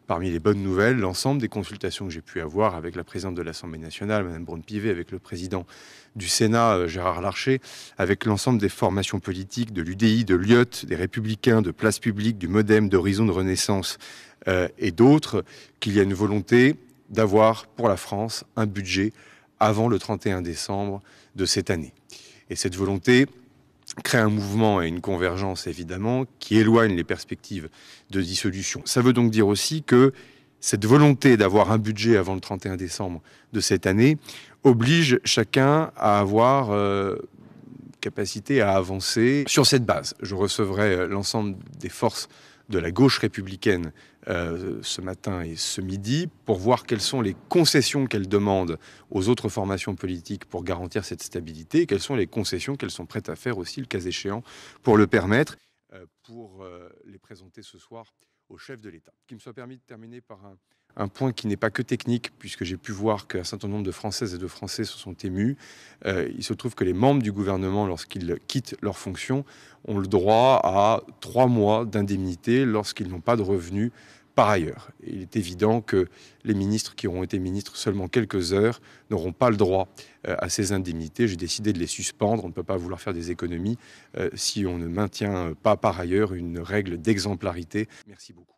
parmi les bonnes nouvelles, l'ensemble des consultations que j'ai pu avoir avec la présidente de l'Assemblée nationale, Mme Braun-Pivet, avec le président du Sénat, Gérard Larcher, avec l'ensemble des formations politiques, de l'UDI, de l'IOT, des Républicains, de Place Publique, du MoDem, d'Horizon de Renaissance et d'autres, qu'il y a une volonté d'avoir pour la France un budget avant le 31 décembre de cette année. Et cette volonté crée un mouvement et une convergence, évidemment, qui éloigne les perspectives de dissolution. Ça veut donc dire aussi que cette volonté d'avoir un budget avant le 31 décembre de cette année oblige chacun à avoir capacité à avancer sur cette base. Je recevrai l'ensemble des forces de la gauche républicaine ce matin et ce midi pour voir quelles sont les concessions qu'elles demandent aux autres formations politiques pour garantir cette stabilité et quelles sont les concessions qu'elles sont prêtes à faire aussi, le cas échéant, pour le permettre, pour les présenter ce soir au chef de l'État. Qu'il me soit permis de terminer par un point qui n'est pas que technique, puisque j'ai pu voir qu'un certain nombre de Françaises et de Français se sont émus. Il se trouve que les membres du gouvernement, lorsqu'ils quittent leurs fonctions, ont le droit à 3 mois d'indemnité lorsqu'ils n'ont pas de revenus par ailleurs. Et il est évident que les ministres qui auront été ministres seulement quelques heures n'auront pas le droit à ces indemnités. J'ai décidé de les suspendre. On ne peut pas vouloir faire des économies si on ne maintient pas par ailleurs une règle d'exemplarité. Merci beaucoup.